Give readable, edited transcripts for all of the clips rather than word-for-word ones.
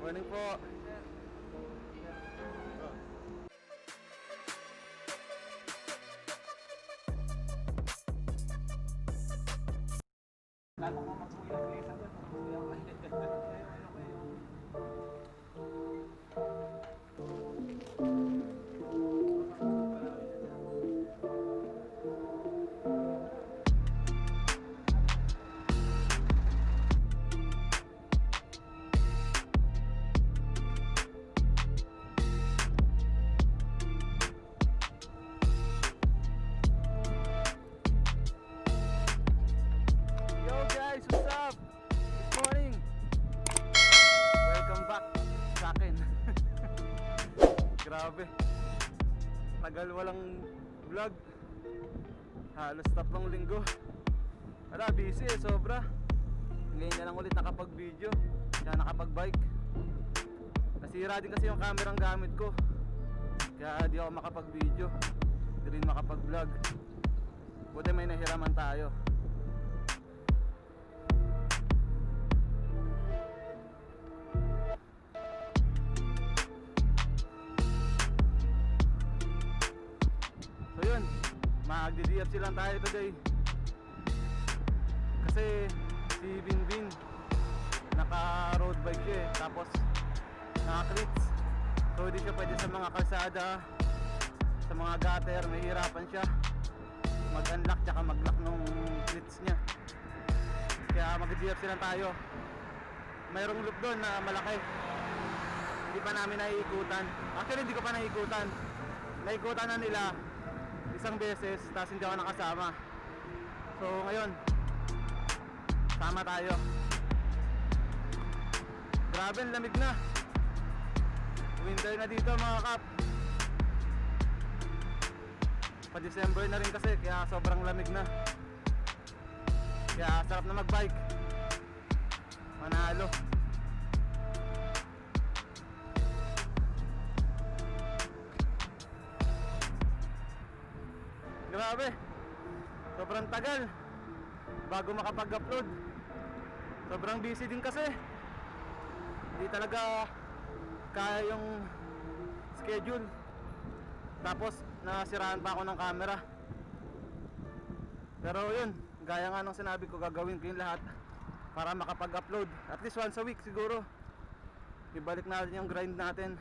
Morning po. Lalo ko magkuya ang lesa doon. Magkuya Grabe, tagal walang vlog. Halos tatlong linggo. Wala, busy sobra. Ngayon na lang ulit nakapag-video, kaya nakapag-bike. Nasira din kasi yung kamerang gamit ko, kaya di ako makapag-video, di rin makapag-vlog. Buti may nahiraman tayo. Magdi-DFC lang tayo today kasi si Binbin naka road bike siya tapos naka clips, so hindi siya pwede sa mga kalsada, sa mga gutter. Mahirapan siya mag-unlock tsaka mag-lock nung clips niya, kaya magdi-DFC lang tayo. Mayroong loop doon na malaki, hindi pa namin naiikutan. Actually hindi ko pa naiikutan, naikutan na nila isang beses, tapos hindi ako nakasama. So ngayon, sama tayo. Grabe, lamig na. Winter na dito mga kap. Pa-December na rin kasi, kaya sobrang lamig na. Kaya sarap na mag-bike. Manalo. Grabe, sobrang tagal bago makapag-upload. Sobrang busy din kasi, hindi talaga kaya yung schedule. Tapos nasiraan pa ako ng camera. Pero yun, gaya nga nung sinabi ko, gagawin ko yung lahat para makapag-upload at least once a week siguro. Ibalik natin yung grind natin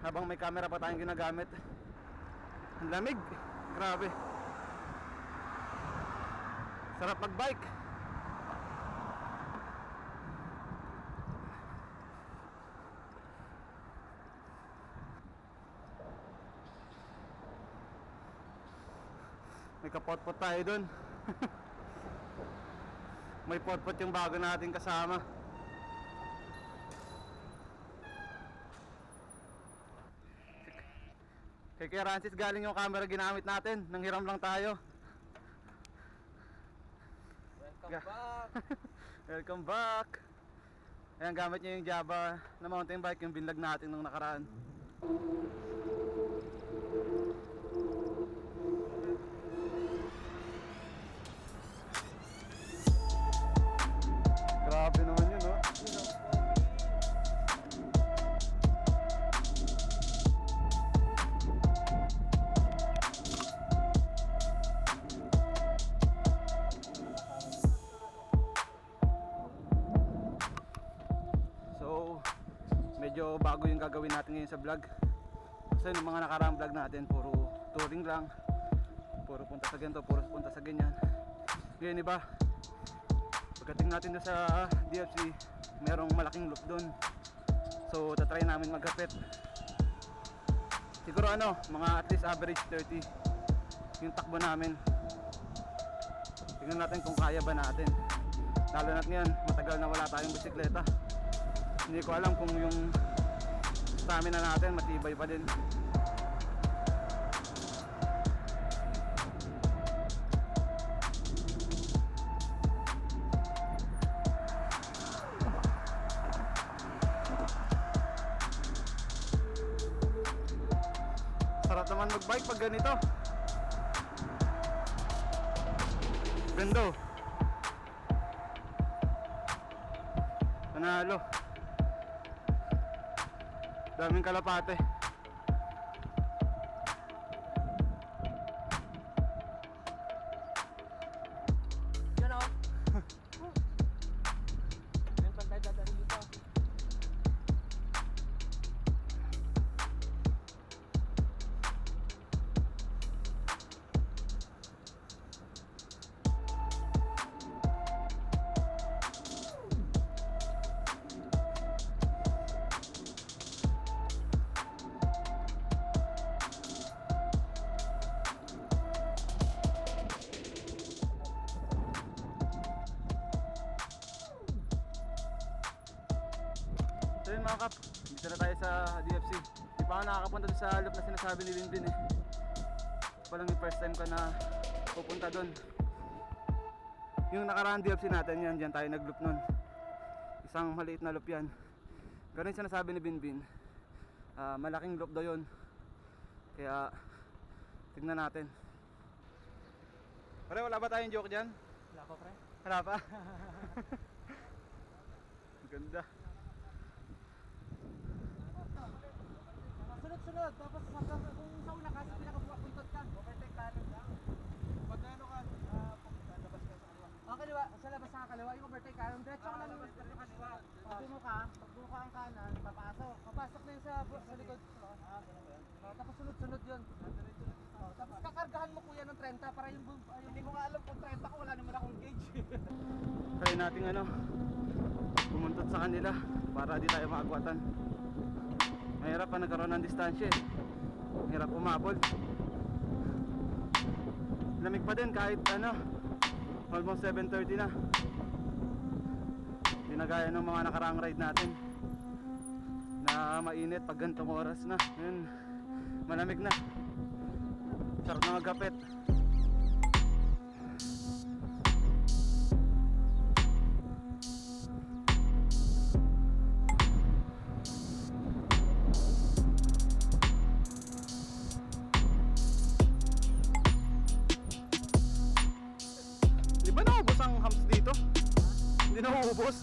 habang may camera pa tayong ginagamit. Ang lamig, grabe. Sarap mag-bike. May kapot-pot tayo dun. May pot-pot yung bago natin kasama. Kay Francis galing yung camera ginamit natin. Nanghiram lang tayo. Welcome back. Welcome back. Ayan, gamit niya yung Java na mountain bike, yung binlag natin nung nakaraan. Grabe naman yun, no? Medyo bago yung gagawin natin ngayon sa vlog. Kasi yung mga nakaraang vlog natin puro touring lang, puro punta sa ganito, puro punta sa ganyan. Ngayon iba, pagdating natin doon sa DFC, merong malaking loop doon, so tatry namin maghapit. Siguro mga at least average 30 yung takbo namin. Tingnan natin kung kaya ba natin, lalo na't ngayon matagal na wala tayong bisikleta. Hindi ko alam kung yung stamina natin matibay pa din. Sarap naman mag-bike pag ganito. Gando. Panalo. Daming kalapate. Yan o. Yan pag tayo dadali dito. So yun mga kap, dito na tayo sa DFC. Di pa ako nakakapunta doon sa loop na sinasabi ni Binbin eh. Palang yung first time ko na pupunta doon. Yung nakaraan DFC natin yan, dyan tayo nag-loop nun. Isang maliit na loop yan. Pero yung sinasabi ni Binbin, malaking loop daw yun. Kaya tignan natin. Pare, wala ba tayong joke dyan? Wala pa pre. Wala pa? Ganda. Sunod-sunod. Tapos hanggang kung sa una ka, pinakapuntot ka. Overtake kanan lang. Pag ano ka, labas ka sa kaliwa. Okay, diba? Sa labas sa kaliwa, yung overtake kanan. Diretso ka lang labas ka sa kaliwa. Pag buka ang kanan, papasok. Papasok na yun sa likod. Tapos sunod-sunod yun. Tapos kakargahan mo kuya ng 30 para yung hindi ko nga alam kung 30 ko, wala naman akong gauge. Try natin pumuntot sa kanila para di tayo maagwatan. Mahirap pa nagkaroon ng distansya eh. Mahirap umabol. Lamig pa din kahit almost 7:30 na. Hindi na gaya ng mga nakaraang ride natin na mainit pag ganitong oras na. Ngayon malamig na. Sarap na magkapit. Di ba naubos ang hams dito? Hindi naubos.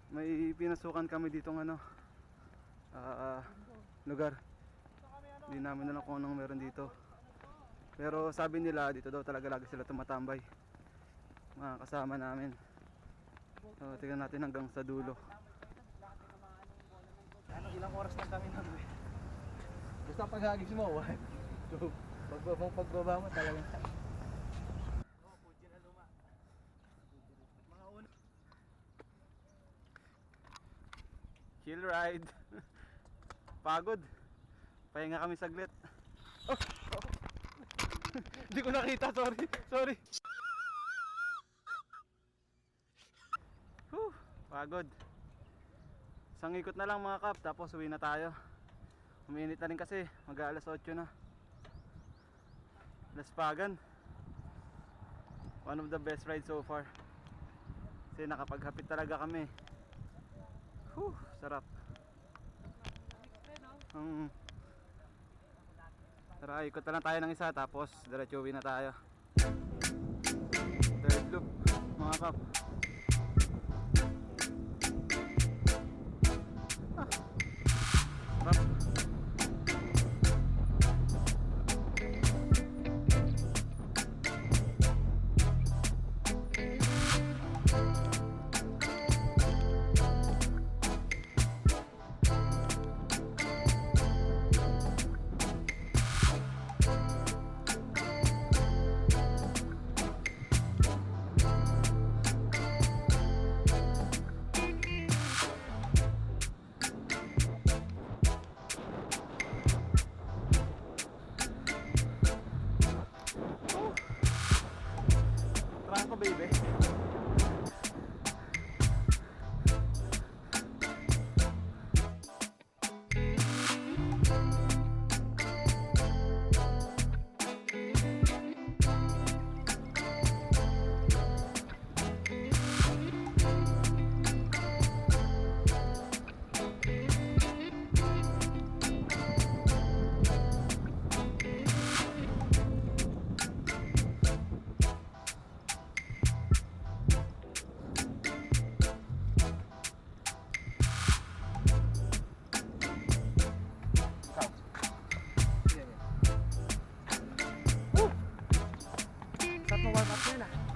may pinasukan kami ditong ano, lugar. Hindi namin alam kung anong meron dito. Pero sabi nila dito daw talaga lagi sila tumatambay. Mga kasama namin. So, tingnan natin hanggang sa dulo. Ano, ilang oras lang kami nang basta paghagis mo, pagbaba mo talagang Chill ride. Pagod. Pahinga kami saglit. Oh! Hindi ko nakita, sorry. Sorry. Pagod. Isang ikot na lang mga kap, tapos uwi na tayo. Uminit na rin kasi, mag-aalas 8 na. Laspagan. One of the best rides so far. Kasi nakapaghapit talaga kami. Sarap. Tara, ikot na lang tayo ng isa, tapos diretso uwi na tayo. Third loop, mga kap. Sarap. Trangko baby. Start mo warm up na.